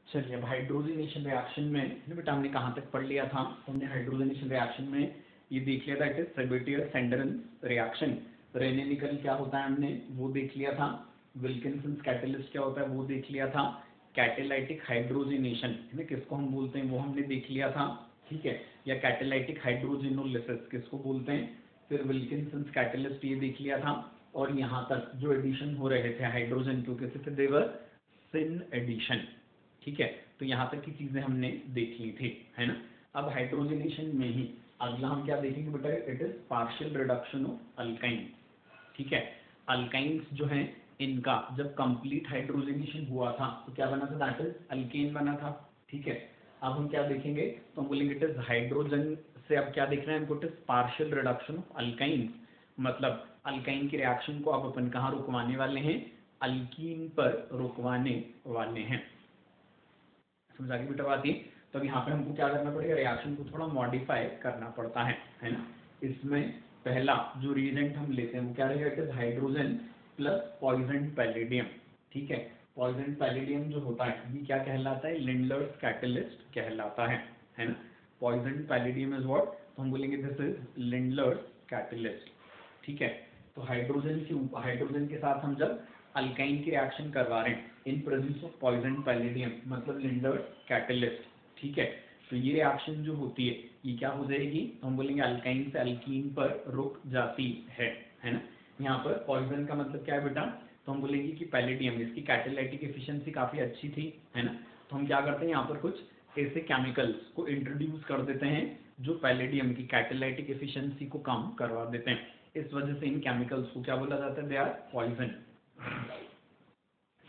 चलिए, अब hydrogenation reaction में बेटा हमने कहाँ तक पढ़ लिया था। हमने हाइड्रोजनेशन रिएक्शन में ये देख लिया था, इट इज सेबेटियर-सेंडरन रिएक्शन। रेने-निकल क्या होता है हमने वो देख लिया था। विल्किंसन कैटलिस्ट क्या होता है वो देख लिया था। कैटेलाइटिक हाइड्रोजनेशन है ना, किसको हम बोलते हैं वो हमने देख लिया था, ठीक है। या कैटेलाइटिक हाइड्रोजिनोलिसिस किसको बोलते हैं। फिर विल्किंसन कैटलिस्ट ये देख लिया था। और यहाँ तक जो एडिशन हो रहे थे हाइड्रोजन के, किसी से देवर सिन एडिशन, ठीक है। तो यहाँ तक की चीजें हमने देख ली थी, है ना। अब हाइड्रोजनेशन में ही अगला हम क्या देखेंगे बेटा, it is partial reduction of alkyne, ठीक है। अल्काइंस जो हैं इनका जब कंप्लीट हाइड्रोजनेशन हुआ था तो क्या बना था, दैट इज अल्केन बना था, ठीक है। अब हम क्या देखेंगे, तो हम बोलेंगे इट इज हाइड्रोजन से अब क्या देख रहे हैं, it is partial reduction of alkyne, मतलब अल्काइन की रिएक्शन को अब अपन कहाँ रुकवाने वाले हैं, अल्कीन पर रुकवाने वाले हैं। समझा के बेटा बात ये। तो अब यहाँ पे हमको क्या करना पड़ेगा, रिएक्शन को थोड़ा मॉडिफाई करना पड़ता है ना। इसमें पहला जो रिएजेंट हम लेते हैं वो क्या रहेगा, it is hydrogen plus poison palladium, ठीक है। पॉइजन पैलेडियम जो होता है ये क्या कहलाता है, लिंडलर्स कैटलिस्ट कहलाता है ना। पॉइजन पैलेडियम इज व्हाट, तो हम बोलेंगे दिस इज लिंडलर्स कैटलिस्ट, ठीक है। तो हाइड्रोजन के साथ हम जब अल्काइन की रिएक्शन करवा रहे हैं in presence of poison palladium मतलब लिंडर्स कैटलिस्ट, ठीक है। तो ये रिएक्शन जो होती है ये क्या हो जाएगी, तो हम बोलेंगे अल्काइन से अल्कीन पर रुक जाती है ना। यहाँ पर पॉइजन का मतलब क्या है बेटा, तो हम बोलेंगे कि पैलेडियम इसकी कैटालाइटिक एफिशिएंसी काफी अच्छी थी, है ना। तो हम क्या करते हैं यहाँ पर कुछ ऐसे केमिकल्स को इंट्रोड्यूस कर देते हैं जो पैलेडियम की कैटालाइटिक एफिशिएंसी को कम करवा देते हैं। इस वजह से इन केमिकल्स को क्या बोला जाता है, दे आर पॉइजन।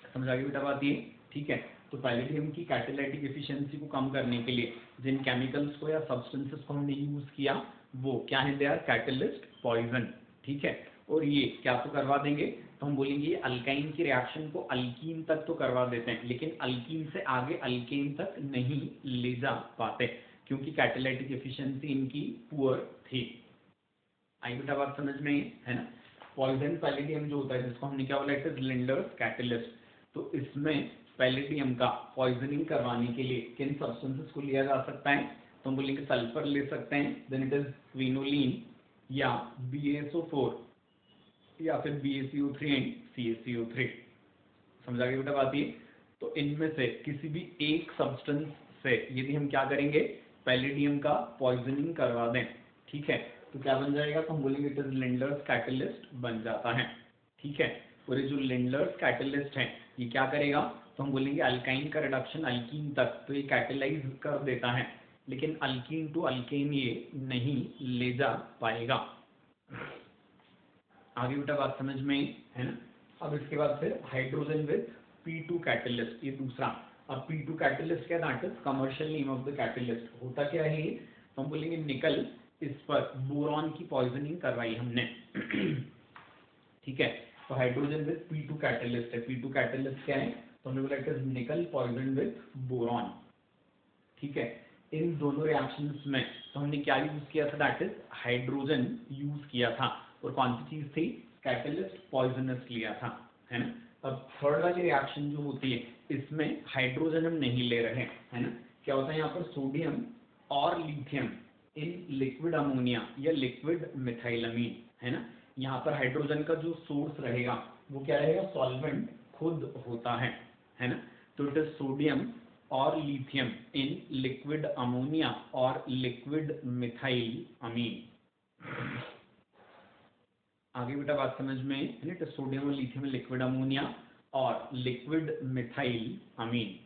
समझ आ गई बेटा बात ये, ठीक है। तो पैलेडियम की कैटालाइटिक एफिशिएंसी को कम करने के लिए जिन केमिकल्स को या सब्सटेंसेस को हमने यूज किया वो क्या है, दे आर कैटलिस्ट पॉइजन, ठीक है। और ये क्या तो करवा देंगे, तो हम बोलेंगे ये अल्काइन की रिएक्शन को अल्कीन तक तो करवा देते हैं लेकिन अल्कीन से आगे अल्केन तक नहीं ले जा पाते क्योंकि कैटालाइटिक एफिशिएंसी इनकी पुअर थी। आई बेटा बात समझ में, है ना। पॉइजन पैलेडियम जो होता है जिसको हमने क्या बोला, इट इज लिंडर्स कैटलिस्ट। तो इसमें पैलेडियम का पॉइजनिंग करवाने के लिए किन सब्सटेंसेस को लिया जा सकता है, तो हम बोलेंगे सल्फर ले सकते हैं, देन इट इज क्विनोलिन या BaSO4 या फिर BaCO3 एंड CaCO3। समझा गया बेटा बात ये। तो इनमें से किसी भी एक सब्सटेंस से यदि हम क्या करेंगे, पैलेडियम का पॉइजनिंग करवा दें, ठीक है, तो क्या बन जाएगा, तो हम बोलेंगे इट इज लिंडर्स कैटलिस्ट बन जाता है, ठीक है। और ये जो लिंडर्स कैटलिस्ट है ये क्या करेगा, तो हम बोलेंगे अल्काइन का रिडक्शन अल्कीन तक तो ये कैटेलाइज कर देता है लेकिन अल्कीन टू अल्केन ये नहीं ले जा पाएगा। आगे बेटा बात समझ में, है ना। अब इसके बाद फिर हाइड्रोजन विद P2 कैटलिस्ट, ये दूसरा। अब P2 कैटलिस्ट क्या, that is commercial name of the catalyst. होता क्या है, तो हम बोलेंगे निकल इस पर बोरॉन की पॉइजनिंग करवाई हमने ठीक है। तो हाइड्रोजन विद P2 कैटलिस्ट है। P2 कैटलिस्ट क्या है, तो हमने बोला इट इज निकल पॉइजन विद बोरॉन, ठीक है। इन दोनों रिएक्शंस में तो हमने क्या यूज किया था, दैट इज हाइड्रोजन यूज किया था। और कौन सी चीज थी, कैटलिस्ट पॉइजनस लिया था, है ना। अब थर्ड वाली रिएक्शन जो होती है इसमें हाइड्रोजन हम नहीं ले रहे हैं ना। क्या होता है यहाँ पर, सोडियम और लिथियम इन लिक्विड अमोनिया या लिक्विड मिथाइलमीन, है ना। यहाँ पर हाइड्रोजन का जो सोर्स रहेगा वो क्या रहेगा, सॉल्वेंट खुद होता है ना। तो इट इज सोडियम और लिथियम इन लिक्विड अमोनिया और लिक्विड मिथाइल अमीन। आगे बेटा बात समझ में, है ना। तो सोडियम और लिथियम इन लिक्विड अमोनिया और लिक्विड मिथाइल अमीन,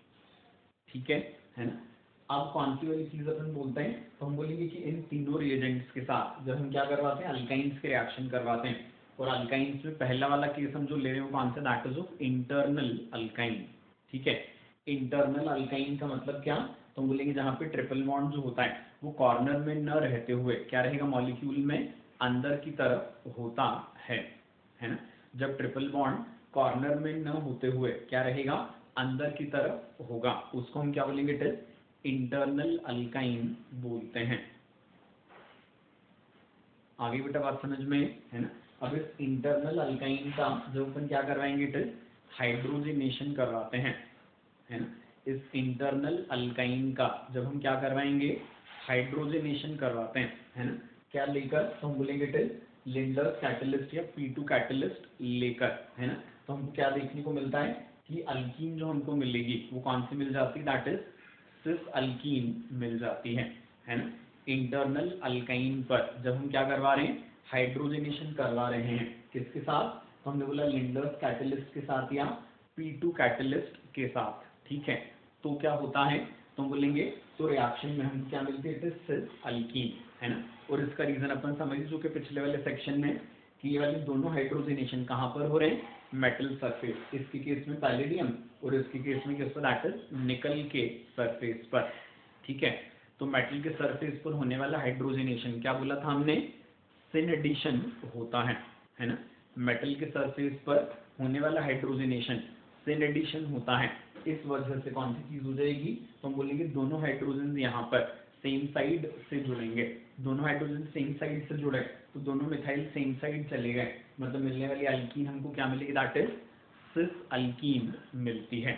ठीक है ना। अब कौन सी वाली चीज अपन बोलते हैं, तो हम बोलेंगे कि इन तीनों रिएजेंट्स के साथ जब हम क्या करवाते हैं, अल्काइंस के रिएक्शन करवाते हैं। और अल्काइंस में पहला वाला केस हम जो ले रहे हैं वो कौन सा, that is of internal alkyne, ठीक है। इंटरनल अल्काइन का मतलब क्या, तो हम बोलेंगे जहाँ पे ट्रिपल बॉन्ड जो होता है वो कॉर्नर में न रहते हुए क्या रहेगा, मॉलिक्यूल में अंदर की तरफ होता है ना। जब ट्रिपल बॉन्ड कॉर्नर में न होते हुए क्या रहेगा, अंदर की तरफ होगा, उसको हम क्या बोलेंगे, इट इज इंटरनल अल्काइन बोलते हैं। आगे बेटा बात समझ में, है ना। अब इस इंटरनल अल्काइन का जो अपन क्या करवाएंगे, इट इज हाइड्रोजनेशन करवाते हैं, है ना। इस इंटरनल अल्काइन का जब हम क्या करवाएंगे, हाइड्रोजनेशन करवाते हैं, है ना, क्या लेकर, तो हम बोलेंगे इट इज लिंडर्स कैटलिस्ट या P2 कैटलिस्ट लेकर, है ना। तो हमको क्या देखने को मिलता है कि अल्कीन जो हमको मिलेगी वो कौन सी मिल जाती है, दैट इज सिस अल्कीन मिल जाती है ना। इंटरनल अल्काइन पर जब हम क्या करवा रहे हैं, हाइड्रोजनेशन करवा रहे हैं, किसके साथ, तो हमने बोला लिंडर्स कैटलिस्ट के साथ या P2 कैटलिस्ट के साथ, ठीक है। तो क्या होता है, तो हम बोलेंगे, तो रिएक्शन में हम क्या मिलती है, इट इज सिस अल्कीन, है ना। और इसका रीजन अपन समझ चुके पिछले वाले सेक्शन में कि ये वाले दोनों हाइड्रोजनेशन कहाँ पर हो रहे हैं, मेटल सरफेस, इसके केस में पैलेडियम और इसके केस में किस पर, दैट इज निकल के सरफेस पर, ठीक है। तो मेटल के सरफेस पर होने वाला हाइड्रोजनेशन क्या बोला था हमने, सिन एडिशन होता है ना। मेटल के सरफेस पर होने वाला हाइड्रोजनेशन सिन एडिशन होता है, इस वजह से कौन सी चीज हो जाएगी, तो हम बोलेंगे दोनों हाइड्रोजन यहाँ पर सेम साइड से जुड़ेंगे, दोनों हाइड्रोजन सेम साइड से जुड़े तो दोनों मिथाइल सेम साइड चले गए, मतलब मिलने वाली अल्कीन हमको क्या मिलेगी, दैट इज सिस अल्कीन मिलती है।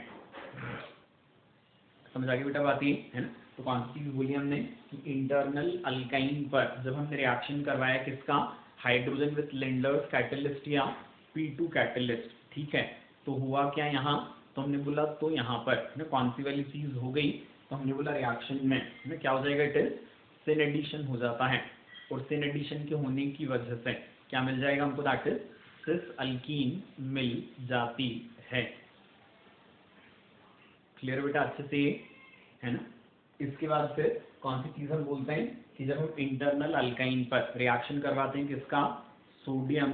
समझ आगे बेटा बात ये, है ना। तो कौन सी चीज बोली हमने कि इंटरनल अल्काइन पर जब हमने रिएक्शन करवाया किसका, हाइड्रोजन विथ लिंडर्स कैटलिस्ट या P2 कैटलिस्ट, ठीक है। तो हुआ क्या यहाँ, तो हमने बोला तो यहाँ पर ना कौन सी वाली चीज हो गई, तो हमने बोला रिएक्शन में ना क्या हो जाएगा, इट इज सिन एडिशन हो जाता है, और सिन एडिशन के होने की वजह से क्या मिल जाएगा हमको, दैट इज सिस अल्कीन मिल जाती है। क्लियर बेटा अच्छे से, है ना। इसके बाद फिर कौन सी चीज हम बोलते हैं कि जब हम इंटरनल अल्काइन पर रिएक्शन करवाते हैं किसका, सोडियम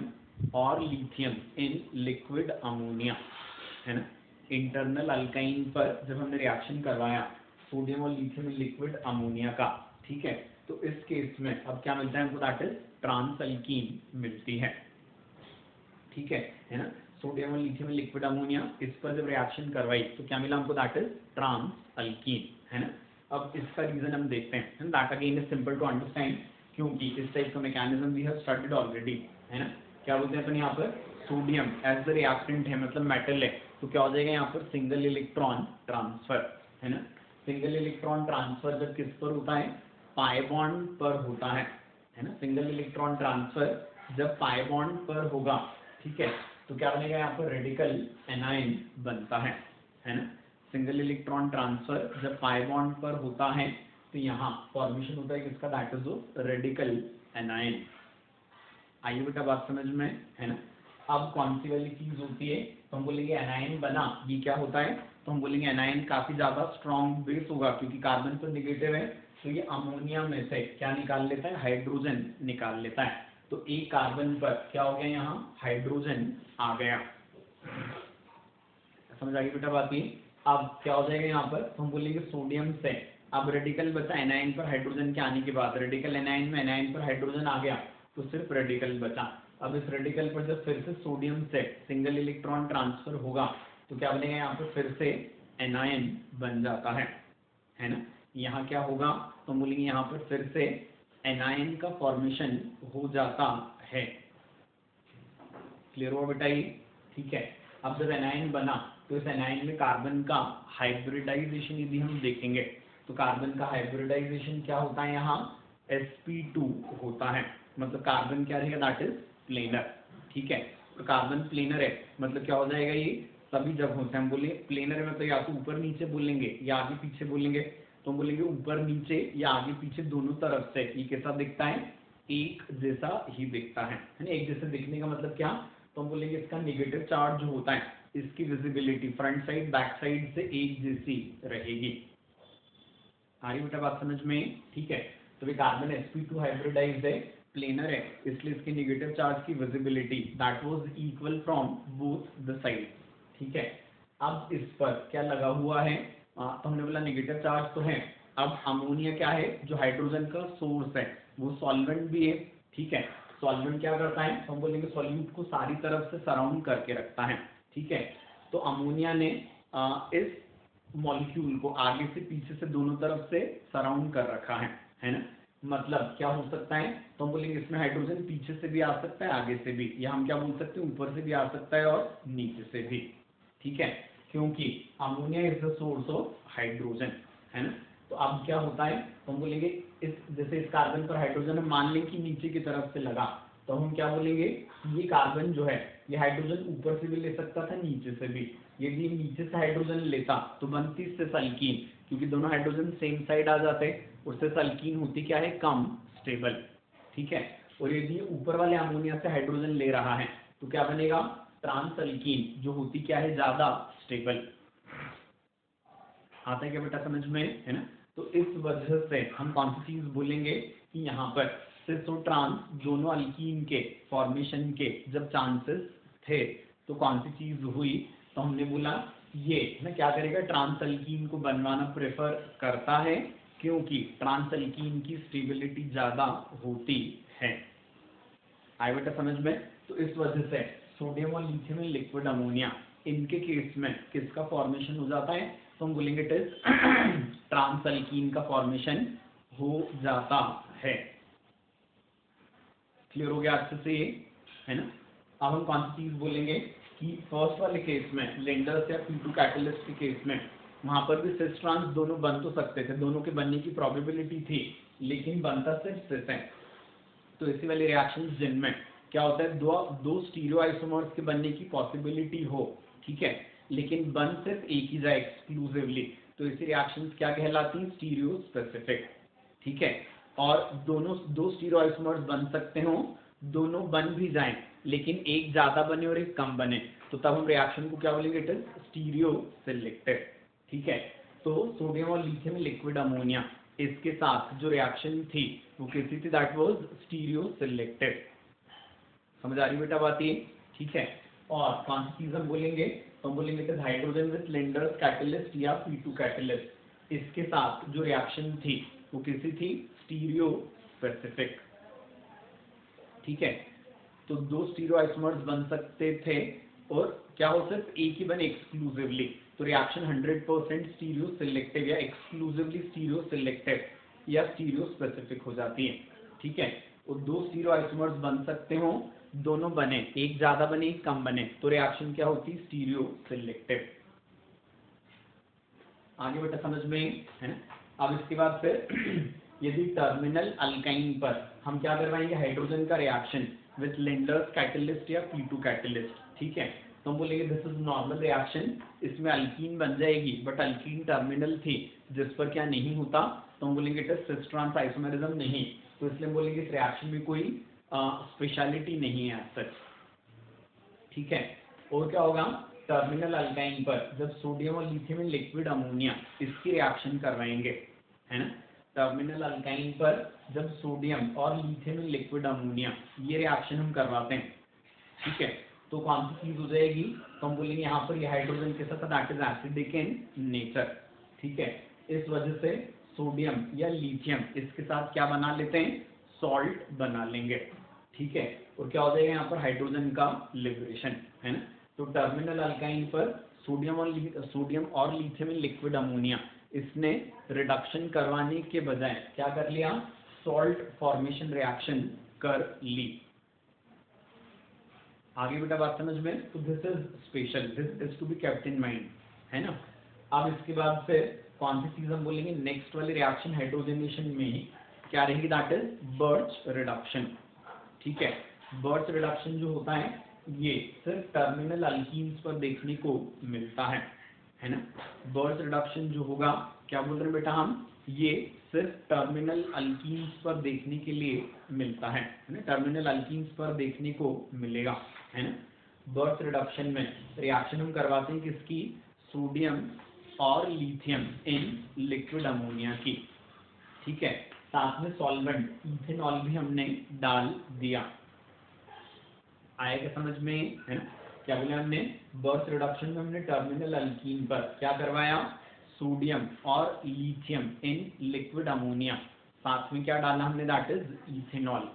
और लिथियम इन लिक्विड अमोनिया, है ना। इंटरनल अल्काइन पर जब हमने रिएक्शन करवाया सोडियम और लिथियम इन लिक्विड अमोनिया का, ठीक है, तो इस केस में अब क्या मिलता है हमको, दैट इज ट्रांस अल्कीन मिलती है, ठीक है ना। सोडियम और लिथियम लिक्विड अमोनिया, इस पर जब रिएक्शन करवाई तो क्या मिला हमको, दैट इज ट्रांस अल्कीन, है ना। अब इसका रीजन हम देखते हैं, that again is simple to understand, क्योंकि इस टाइप का mechanism we have studied already, है ना। क्या बोलते हैं अपन यहाँ पर, सोडियम एज द रिएक्टेंट है, मतलब मेटल है, तो क्या हो जाएगा यहाँ पर सिंगल इलेक्ट्रॉन ट्रांसफर, है ना। सिंगल इलेक्ट्रॉन ट्रांसफर जब किस पर होता है, पाई बॉन्ड पर होता है ना। सिंगल इलेक्ट्रॉन ट्रांसफर जब पाई बॉन्ड पर होगा, ठीक है, तो क्या बनेगा यहाँ पर रेडिकल एनायन बनता है ना। सिंगल इलेक्ट्रॉन ट्रांसफर जब पाई बॉन्ड पर होता है तो यहाँ फॉर्मेशन होता है किसका, that is of radical anion. आइए बेटा बात समझ में, है ना। अब कौन सी वाली चीज होती है, तो हम बोलेंगे एनायन बना, ये क्या होता है, तो हम बोलेंगे एनायन काफी ज्यादा स्ट्रॉन्ग बेस होगा, क्योंकि कार्बन पर निगेटिव है, तो ये अमोनिया में से क्या निकाल लेता है, हाइड्रोजन निकाल लेता है। तो एक कार्बन पर क्या हो गया, यहाँ हाइड्रोजन आ गया। समझ आ गई बेटा बात ये। अब क्या हो जाएगा यहाँ पर, तो हम बोलेंगे सोडियम से अब रेडिकल बचा एनायन पर हाइड्रोजन के आने के बाद, रेडिकल एनायन में एनायन पर हाइड्रोजन आ गया तो सिर्फ रेडिकल बचा। अब इस रेडिकल पर जब फिर से सोडियम से सिंगल इलेक्ट्रॉन ट्रांसफर होगा तो क्या बनेगा, यहाँ पर फिर से एनायन बन जाता है ना। यहाँ क्या होगा, तो बोलेंगे यहाँ पर फिर से एनायन का फॉर्मेशन हो जाता है। क्लियर हुआ बेटा ये, ठीक है। अब जब एनायन बना तो इस एनायन में कार्बन का हाइब्रिडाइजेशन यदि हम देखेंगे तो कार्बन का हाइब्रिडाइजेशन क्या होता है, यहाँ sp2 होता है, मतलब कार्बन क्या रहेगा, दैट इज प्लेनर, ठीक है। तो कार्बन प्लेनर है, मतलब क्या हो जाएगा, ये सभी जगहों से हम बोले प्लेनर में तो या तो ऊपर नीचे बोलेंगे या आगे पीछे बोलेंगे, तो हम बोलेंगे ऊपर नीचे या आगे पीछे दोनों तरफ से ये कैसा दिखता है, एक जैसा ही दिखता है ना। एक जैसे दिखने का मतलब क्या, तो हम बोलेंगे इसका नेगेटिव चार्ज जो होता है इसकी visibility front side back side से एक जैसी रहेगी। आ रही बेटा बात समझ में, ठीक है। तो ये कार्बन sp2 हाइब्रिडाइज्ड है, प्लेनर है, इसलिए इसकी नेगेटिव चार्ज की visibility that was equal from both the side, ठीक है। अब इस पर क्या लगा हुआ है, तो हमने बोला नेगेटिव चार्ज तो है। अब अमोनिया क्या है, जो हाइड्रोजन का सोर्स है वो सॉल्वेंट भी है, ठीक है। सॉल्वेंट क्या करता है, हम बोलेंगे सॉल्यूट को सारी तरफ से सराउंड करके रखता है, ठीक है। तो अमोनिया ने इस मॉलिक्यूल को आगे से पीछे से दोनों तरफ से सराउंड कर रखा है ना। मतलब क्या हो सकता है, तो हम बोलेंगे इसमें हाइड्रोजन पीछे से भी आ सकता है आगे से भी, या हम क्या बोल सकते हैं ऊपर से भी आ सकता है और नीचे से भी, ठीक है। क्योंकि ammonia is the source of hydrogen, है ना। तो अब क्या होता है, तो हम बोलेंगे इस जैसे इस कार्बन पर हाइड्रोजन हम मान लें कि नीचे की तरफ से लगा, तो हम क्या बोलेंगे, ये कार्बन जो है ये हाइड्रोजन ऊपर से भी ले सकता था, नीचे से भी। यदि नीचे से हाइड्रोजन लेता तो बनती इससे अल्कीन, क्योंकि दोनों हाइड्रोजन सेम साइड आ जाते, उससे अल्कीन होती क्या है, कम स्टेबल, ठीक है। और यदि ऊपर वाले अमोनिया से हाइड्रोजन ले रहा है तो क्या बनेगा, ट्रांस अल्कीन, जो होती क्या है, ज्यादा स्टेबल। आता है क्या बेटा समझ में, है ना। तो इस वजह से हम कौन सी चीज बोलेंगे कि यहाँ पर सिस और ट्रांस दोनों अल्कीन के फॉर्मेशन के जब चांसेस थे तो कौन सी चीज हुई, तो हमने बोला ये ना क्या करेगा, ट्रांस अल्कीन को बनवाना प्रेफर करता है, क्योंकि ट्रांस अल्कीन की स्टेबिलिटी ज्यादा होती है। आए बेटा समझ में। तो इस वजह से सोडियम और लिथियम में लिक्विड अमोनिया, इनके केस में किसका फॉर्मेशन हो जाता है, तो हम बोलेंगे इट इज ट्रांस अल्कीन का फॉर्मेशन हो जाता है। क्लियर हो गया अच्छे से ये, है ना। अब हम कौन सी चीज बोलेंगे कि फर्स्ट वाले केस में लिंडर्स या P2 कैटलिस्ट के केस में वहां पर भी सिस ट्रांस दोनों बन तो सकते थे, दोनों के बनने की प्रोबेबिलिटी थी, लेकिन बनता सिर्फ सिस है। तो इसी वाले रिएक्शन जिनमें क्या होता है, दो स्टीरियो आइसोमर्स के बनने की पॉसिबिलिटी हो, ठीक है, लेकिन बन सिर्फ एक ही जाए एक्सक्लूसिवली, तो ऐसी रिएक्शंस क्या कहलाती हैं, स्टीरियो स्पेसिफिक, ठीक है। और दो स्टीरियो आइसोमर्स बन सकते हो, दोनों बन भी जाएं लेकिन एक ज्यादा बने और एक कम बने, तो तब हम रिएक्शन को क्या बोलेंगे, इट इज स्टीरियो सिलेक्टिव, ठीक है। तो सोडियम और लिथियम लिक्विड अमोनिया, इसके साथ जो रिएक्शन थी वो कैसी थी, दैट वाज स्टीरियो सिलेक्टिव। समझ आ रही बेटा बात ये, ठीक है। और कौन सी चीज हम बोलेंगे, तो हम बोलेंगे it is hydrogen with Lindlar's catalyst या P2 कैटलिस्ट, इसके साथ जो रिएक्शन थी वो कैसी थी, स्टीरियो स्पेसिफिक, ठीक है। तो दो स्टीरियो आइसोमर्स बन सकते थे और क्या हो, सिर्फ एक ही बने एक्सक्लूसिवली, तो रिएक्शन 100% स्टीरियो सिलेक्टिव या एक्सक्लूसिवली स्टीरियो सिलेक्टिव या स्टीरियो स्पेसिफिक हो जाती है, ठीक है। और दो स्टीरियो आइसोमर्स बन सकते हो, दोनों बने, एक ज्यादा बने एक कम बने, तो रिएक्शन क्या होती है, स्टीरियो सिलेक्टिव। आगे बेटा समझ में है ना। अब इसके बाद फिर यदि टर्मिनल अल्काइन पर हम क्या करवाएंगे, हाइड्रोजन का रिएक्शन विथ लिंडर्स कैटलिस्ट या P2 कैटलिस्ट, ठीक है, तो हम बोलेंगे दिस इज नॉर्मल रिएक्शन, इसमें अल्कीन बन जाएगी, बट अल्कीन टर्मिनल थी जिस पर क्या नहीं होता, तो हम बोलेंगे it is cis trans isomerism नहीं, तो इसलिए हम बोलेंगे इस रिएक्शन में कोई स्पेशलिटी नहीं है एज सच, ठीक है। और क्या होगा, टर्मिनल अल्काइन पर जब सोडियम और लिथियम इन लिक्विड अमोनिया इसकी रिएक्शन करवाएंगे, है ना, टर्मिनल अल्काइन पर जब सोडियम और लिथियम इन लिक्विड अमोनिया ये रिएक्शन हम करवाते हैं, ठीक है, तो कौन सी चीज हो जाएगी, तो हम बोलेंगे यहाँ पर ये हाइड्रोजन के साथ that is acidic in nature, ठीक है। इस वजह से सोडियम या लिथियम इसके साथ क्या बना लेते हैं, सॉल्ट बना लेंगे, ठीक है। और क्या हो जाएगा यहाँ पर, हाइड्रोजन का लिबरेशन, है ना। तो टर्मिनल अल्काइन पर सोडियम और लिथियम इन लिक्विड अमोनिया, इसने रिडक्शन करवाने के बजाय क्या कर लिया, सॉल्ट फॉर्मेशन रिएक्शन कर ली। आगे बेटा बात समझ में, तो this is special, this is to be kept in mind, है ना। अब इसके बाद फिर कौन सी चीज हम बोलेंगे, नेक्स्ट वाली रिएक्शन हाइड्रोजनेशन में क्या रहेगी, दैट इज बर्च रिडक्शन, ठीक है। बर्च रिडक्शन जो होता है ये सिर्फ टर्मिनल अल्कीन्स पर देखने को मिलता है ना। बर्च रिडक्शन जो होगा, क्या बोल रहे हैं बेटा हम, ये सिर्फ टर्मिनल अल्कीन्स पर देखने के लिए मिलता है ना, टर्मिनल अल्कीन्स पर देखने को मिलेगा, है ना। बर्च रिडक्शन में रिएक्शन हम करवाते हैं किसकी, सोडियम और लिथियम इन लिक्विड अमोनिया की, ठीक है। साथ में सॉल्वेंट इथेनॉल भी हमने डाल दिया। आएगा समझ में, है ना। क्या बोले हमने, बर्च रिडक्शन में हमने टर्मिनल अल्कीन पर क्या करवाया, सोडियम और लिथियम इन लिक्विड अमोनिया, साथ में क्या डाला हमने, दैट इज इथेनॉल,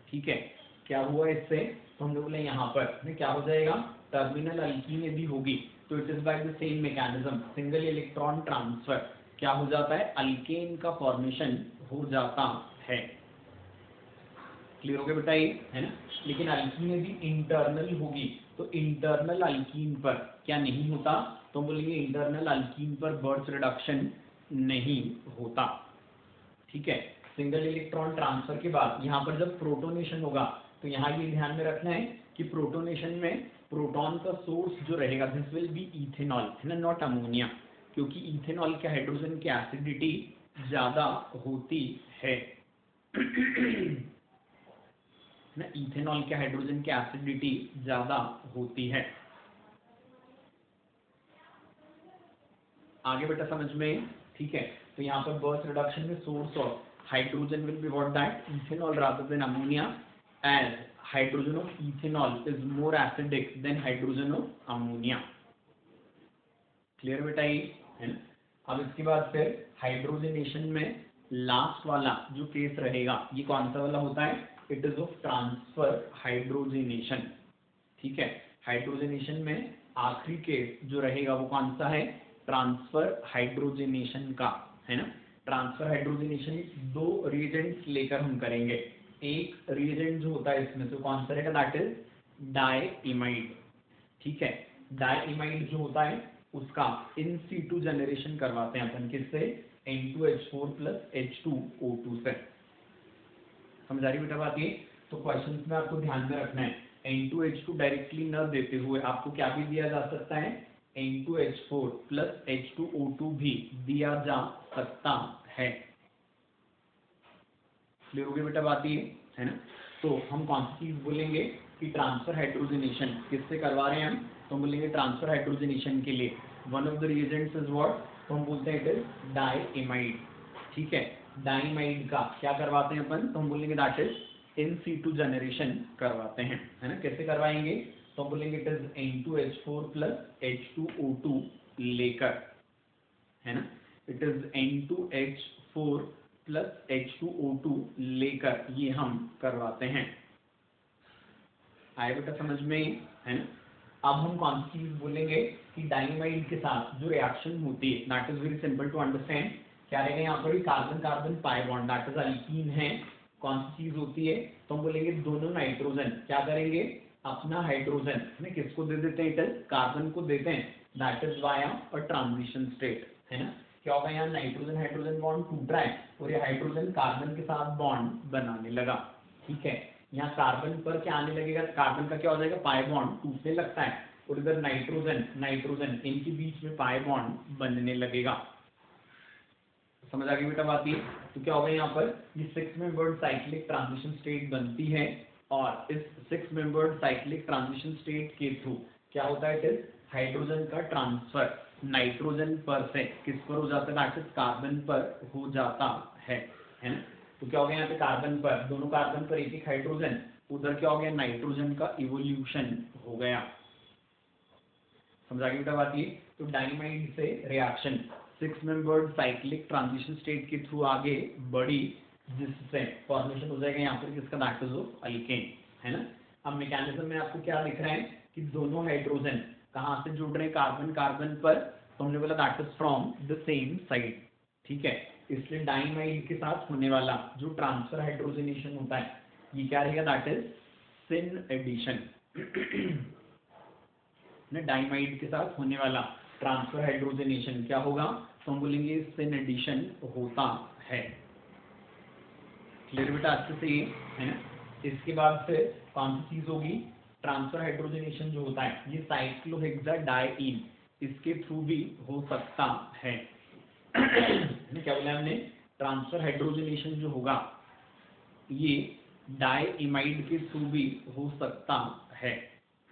ठीक है। क्या हुआ इससे, तो हम लोग यहाँ पर क्या हो जाएगा, टर्मिनल अल्कीन यदि होगी तो it is by the same mechanism, single electron transfer, क्या हो जाता है, अल्केन का फॉर्मेशन हो जाता है। क्लियर हो गया बेटा ये, है ना। लेकिन अल्कीन यदि इंटरनल होगी तो इंटरनल अल्कीन पर क्या नहीं होता, तो हम बोलेंगे इंटरनल अल्कीन पर बर्थ रिडक्शन नहीं होता। ठीक है, सिंगल इलेक्ट्रॉन ट्रांसफर के बाद यहाँ पर जब प्रोटोनेशन होगा तो यहाँ ये ध्यान में रखना है कि प्रोटोनेशन में प्रोटॉन का सोर्स जो रहेगा दिस विल बी इथेनॉल, है ना, नॉट अमोनिया, क्योंकि इथेनॉल के हाइड्रोजन की एसिडिटी ज्यादा होती है ना, इथेनॉल के हाइड्रोजन की एसिडिटी ज्यादा होती है। आगे बेटा समझ में, ठीक है। तो यहाँ पर बर्थ रिडक्शन में source of hydrogen will be what that ethanol rather than ammonia, as hydrogen of ethanol is more acidic than hydrogen of ammonia. Clear बेटा ये, है ना। अब इसके बाद फिर हाइड्रोजनेशन में लास्ट वाला जो केस रहेगा ये कौन सा वाला होता है, it is of transfer hydrogenation. ठीक है, हाइड्रोजनेशन में आखिरी केस जो रहेगा वो कौन सा है, ट्रांसफर हाइड्रोजनेशन का, है ना। ट्रांसफर हाइड्रोजनेशन दो रिएजेंट्स लेकर हम करेंगे। एक रिएजेंट जो होता है इसमें से कौन सा रहेगा, दैट इज डाइइमाइड। ठीक है, डाइइमाइड जो होता है उसका इन सीटू जनरेशन करवाते हैं अपन, किससे, N2H4 + H2O2 से। समझ आ रही बेटा बात ये। तो क्वेश्चन में आपको ध्यान में रखना है N2H2 डायरेक्टली न देते हुए आपको क्या भी दिया जा सकता है, N2H4 + H2O2 भी दिया जा सकता है। क्लियर हो गई बेटा बात ये, है ना। तो हम कौन सी चीज बोलेंगे कि ट्रांसफर हाइड्रोजनेशन किससे करवा रहे हैं हम, तो हम बोलेंगे ट्रांसफर हाइड्रोजनेशन के लिए one of the reagents is what, तो हम बोलते हैं इट इज डाइइमाइड। ठीक है, डाइइमाइड का क्या करवाते हैं अपन, तो हम बोलेंगे that is in situ generation करवाते हैं, है ना। कैसे करवाएंगे, तो हम बोलेंगे इट इज N2H4 + H2O2 लेकर, है ना, इट इज N2H4 + H2O2 लेकर ये हम करवाते हैं। आए बेटा समझ में, है ना। अब हम कौन सी चीज बोलेंगे कि डाइमाइड के साथ जो रिएक्शन होती है that is very simple to understand. क्या रहेगा यहाँ पर, carbon carbon pi bond that is alkene है। कौन सी चीज होती है, तो हम बोलेंगे दोनों नाइट्रोजन क्या करेंगे, अपना हाइड्रोजन में किसको दे देते हैं, इट इज कार्बन को देते हैं, दैट इज वाया और ट्रांजिशन स्टेट, है ना। क्या होगा, यहाँ नाइट्रोजन हाइड्रोजन बॉन्ड टूट रहा है और ये हाइड्रोजन कार्बन के साथ बॉन्ड बनाने लगा। ठीक है, यहाँ कार्बन पर क्या आने लगेगा, कार्बन का क्या हो जाएगा, पाई बॉन्ड टूटने लगता है और इधर नाइट्रोजन नाइट्रोजन इनके बीच में पाई बॉन्ड बनने लगेगा। समझ आ गई बेटा बात ये। तो क्या होगा यहाँ पर, ये 6 मेंबर्ड साइक्लिक ट्रांजिशन स्टेट बनती है और इस 6 मेंबर्ड साइक्लिक ट्रांजिशन स्टेट के थ्रू क्या होता है, इट इज हाइड्रोजन का ट्रांसफर नाइट्रोजन पर से किस पर हो जाता है, दैट इज कार्बन पर हो जाता है ना। तो क्या हो गया यहाँ पे, कार्बन पर, दोनों कार्बन पर एक एक हाइड्रोजन, उधर क्या हो गया, नाइट्रोजन का इवोल्यूशन हो गया। समझा गई बेटा बात ये। तो डाइमाइड से reaction 6 membered cyclic transition state के थ्रू आगे बढ़ी, जिससे फॉर्मेशन हो जाएगा यहाँ पर किसका, दैट इज ऑफ अल्केन, है ना। अब मैकेनिज्म में आपको क्या दिख रहा है कि दोनों हाइड्रोजन कहाँ से जुड़ रहे हैं, कार्बन कार्बन पर, तो हमने बोला that is from the same side. ठीक है, इसलिए डाइमाइड के साथ होने वाला जो ट्रांसफर हाइड्रोजनेशन होता है ये क्या रहेगा, दैट इज सिन एडिशन ना। डाइमाइड के साथ होने वाला ट्रांसफर हाइड्रोजनेशन क्या होगा, तो हम बोलेंगे सिन एडिशन होता है। क्लियर बेटा अच्छे से ये, है ना। इसके बाद फिर कौन सी चीज होगी, ट्रांसफर हाइड्रोजनेशन जो होता है ये साइक्लोहेक्साडाइईन इसके थ्रू भी हो सकता है क्या बोला हमने, ट्रांसफर हाइड्रोजनेशन जो होगा ये डाइइमाइड के थ्रू भी हो सकता है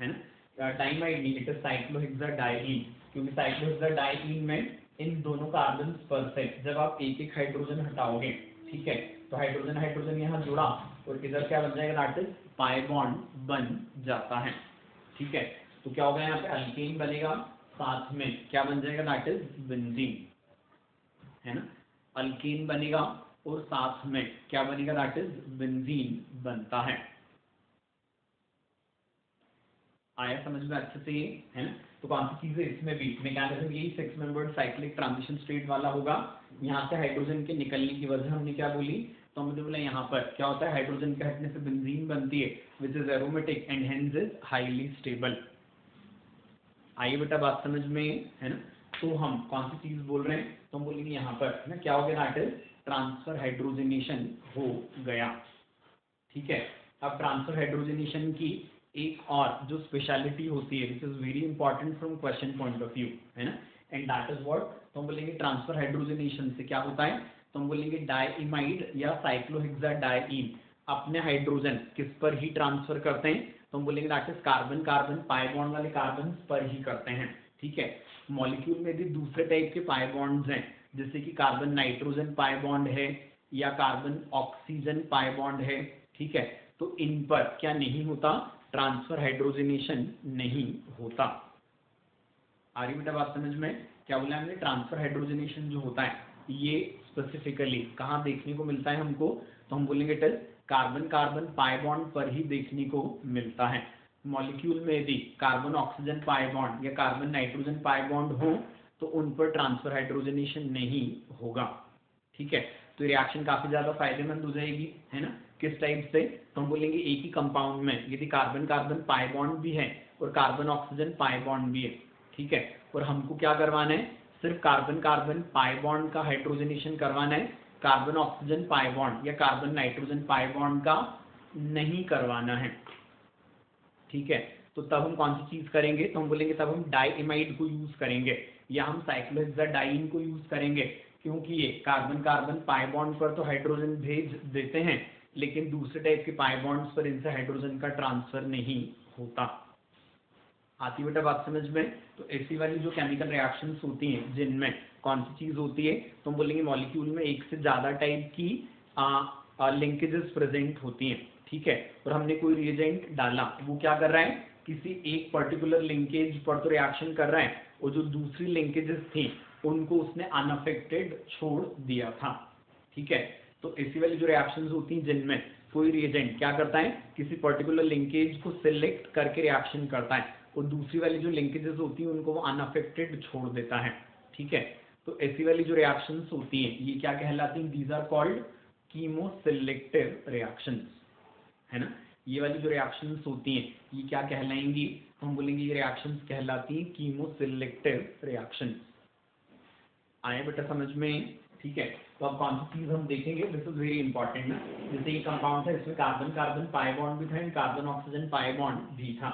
ना। डाइमाइड नहीं, इट इज साइक्लोहेक्साडाइईन, क्योंकि साइक्लोहेक्साडाइईन में इन दोनों कार्बन पर से जब आप एक एक हाइड्रोजन हटाओगे, ठीक है, तो हाइड्रोजन हाइड्रोजन यहाँ जुड़ा और इधर क्या बन जाएगा, दैट इज पाई बॉन्ड बन जाता है। ठीक है, तो क्या होगा यहाँ पे, अल्केन बनेगा, साथ में क्या बन जाएगा, दैट इज बेंजीन, है ना। अल्केन बनेगा और साथ में क्या बनेगा, दैट इज बेंजीन बनता है। आया समझ में अच्छे से, है ना। तो कौन सी चीजें इसमें भी मैकेनिज्म यही 6 मेंबर्ड साइक्लिक ट्रांजिशन स्टेट वाला होगा। यहाँ से हाइड्रोजन के निकलने की वजह हमने क्या बोली, तो हमने बोला यहाँ पर क्या होता है, हाइड्रोजन के हटने से बेंजीन बनती है which is aromatic and hence is highly stable. आइए बेटा बात समझ में, है ना। तो हम कौन सी चीज बोल रहे हैं, तो हम बोलेंगे यहाँ पर है ना क्या हो गया, दैट इज ट्रांसफर हाइड्रोजनेशन हो गया। ठीक है, अब ट्रांसफर हाइड्रोजनेशन की एक और जो स्पेशलिटी होती है which is very important from question point of view, है ना, एंड दैट इज व्हाट, तो हम बोलेंगे ट्रांसफर हाइड्रोजनेशन से क्या होता है, तो हम बोलेंगे डाइइमाइड या साइक्लोहेक्साडाइईन अपने हाइड्रोजन किस पर ही ट्रांसफर करते हैं, तो हम बोलेंगे that is carbon carbon pi bond वाले कार्बन पर ही करते हैं। ठीक है, मॉलिक्यूल में भी दूसरे टाइप के पाई बॉन्ड्स हैं, जैसे कि कार्बन नाइट्रोजन पाई बॉन्ड है या कार्बन ऑक्सीजन पाई बॉन्ड है। ठीक है, तो इन पर क्या नहीं होता, ट्रांसफर हाइड्रोजनेशन नहीं होता। आ रही बेटा बात समझ में, क्या बोला हमने, ट्रांसफर हाइड्रोजनेशन जो होता है ये स्पेसिफिकली कहाँ देखने को मिलता है हमको, तो हम बोलेंगे it is carbon carbon pi bond पर ही देखने को मिलता है। मॉलिक्यूल में यदि कार्बन ऑक्सीजन पाई बॉन्ड या कार्बन नाइट्रोजन पाई बॉन्ड हो तो उन पर ट्रांसफर हाइड्रोजनेशन नहीं होगा। ठीक है, तो रिएक्शन काफी ज्यादा फायदेमंद हो जाएगी, है ना। किस टाइप से, तो हम बोलेंगे एक ही कंपाउंड में यदि कार्बन कार्बन पाई बॉन्ड भी है और कार्बन ऑक्सीजन पाई बॉन्ड भी है, ठीक है, और हमको क्या करवाना है, सिर्फ कार्बन कार्बन पाई बॉन्ड का हाइड्रोजनेशन करवाना है, कार्बन ऑक्सीजन पाई बॉन्ड या कार्बन नाइट्रोजन पाई बॉन्ड का नहीं करवाना है। ठीक है, तो तब हम कौन सी चीज करेंगे, तो हम बोलेंगे तब हम डाइइमाइड को यूज करेंगे या हम साइक्लोहेक्साडाइईन को यूज करेंगे, क्योंकि ये कार्बन कार्बन पाई बॉन्ड पर तो हाइड्रोजन भेज देते हैं लेकिन दूसरे टाइप के पाई बॉन्ड्स पर इनसे हाइड्रोजन का ट्रांसफर नहीं होता। आती बेटा बात समझ में, तो ऐसी वाली जो केमिकल रिएक्शंस होती हैं जिनमें कौन सी चीज होती है, तो हम बोलेंगे मॉलिक्यूल में एक से ज्यादा टाइप की लिंकेजेस प्रेजेंट होती हैं। ठीक है, और हमने कोई रिएजेंट डाला, वो क्या कर रहा है, किसी एक पर्टिकुलर लिंकेज पर तो रिएक्शन कर रहा है और जो दूसरी लिंकेजेस थी उनको उसने अनअफेक्टेड छोड़ दिया था। ठीक है, तो ऐसी वाली जो रिएक्शंस होती हैं जिनमें कोई रिएजेंट क्या करता है, किसी पर्टिकुलर लिंकेज को सिलेक्ट करके रिएक्शन करता है और दूसरी वाली जो लिंकेजेस होती हैं उनको वो अनअफेक्टेड छोड़ देता है। ठीक है, तो ऐसी वाली जो रिएक्शंस होती हैं ये क्या कहलाती हैं, दीज आर कॉल्ड कीमोसिलेक्टिव रिएक्शंस, है ना। ये वाली जो रिएक्शंस होती हैं ये क्या कहलाएंगी, तो हम बोलेंगे ये रिएक्शंस कहलाती हैं कीमोसिलेक्टिव रिएक्शंस। आए बेटा समझ में, ठीक है, तो अब कौन सी चीज हम देखेंगे, दिस इज वेरी इंपॉर्टेंट ना, जैसे ये कंपाउंड था इसमें कार्बन कार्बन पाई बॉन्ड भी था and carbon oxygen pi bond भी था,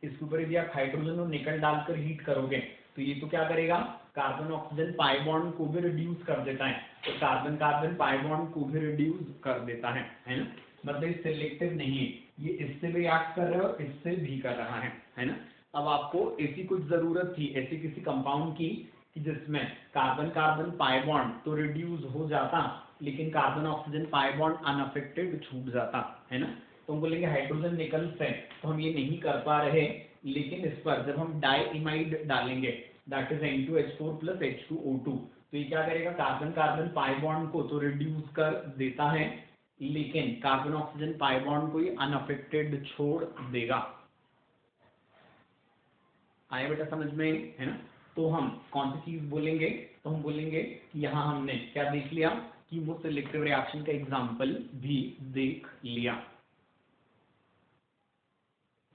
इसके ऊपर यदि आप हाइड्रोजन और निकल डालकर हीट करोगे तो ये तो क्या करेगा, कार्बन ऑक्सीजन पाई बॉन्ड को भी रिड्यूस कर देता है और कार्बन कार्बन पाई बॉन्ड को भी रिड्यूस कर देता है ना, मतलब सिलेक्टिव नहीं है, ये इससे भी रिएक्ट कर रहा है और इससे भी कर रहा है ना। अब आपको ऐसी कुछ जरूरत थी ऐसी किसी कंपाउंड की कि जिसमें कार्बन कार्बन पाई बॉन्ड तो रिड्यूस हो जाता लेकिन carbon oxygen pi bond unaffected छूट जाता, है ना। तो हम बोलेंगे हाइड्रोजन निकल से तो हम ये नहीं कर पा रहे, लेकिन इस पर जब हम डाइइमाइड डालेंगे दैट इज N2H4 + H2O2 तो ये क्या करेगा, कार्बन कार्बन पाई बॉन्ड को तो रिड्यूस कर देता है लेकिन कार्बन ऑक्सीजन पाई बॉन्ड को ये अनअफेक्टेड छोड़ देगा। आया बेटा समझ में, है ना। तो हम कौन सी चीज बोलेंगे, तो हम बोलेंगे कि यहाँ हमने क्या देख लिया, कीमोसिलेक्टिव रिएक्शन का एग्जाम्पल भी देख लिया।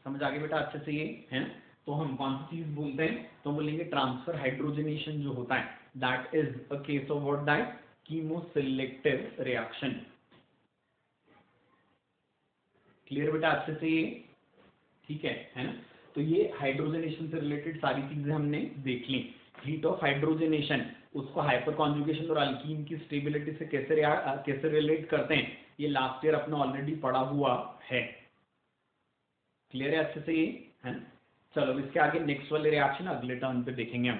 समझ आ गया बेटा अच्छे से ये, है ना। तो हम कौन सी चीज बोलते हैं, तो हम बोलेंगे ट्रांसफर हाइड्रोजनेशन जो होता है that is a case of what, that chemoselective reaction. Clear बेटा अच्छे से ये, ठीक है ना। तो ये हाइड्रोजनेशन से रिलेटेड सारी चीजें हमने देख ली। हीट ऑफ हाइड्रोजनेशन उसको हाइपर कॉन्जुगेशन और अल्कीन की स्टेबिलिटी से कैसे रिलेट करते हैं ये लास्ट ईयर अपना ऑलरेडी पढ़ा हुआ है। क्लियर है अच्छे से ये, है ना। चलो इसके आगे नेक्स्ट वाले रिएक्शन अगले टर्न पे देखेंगे हम।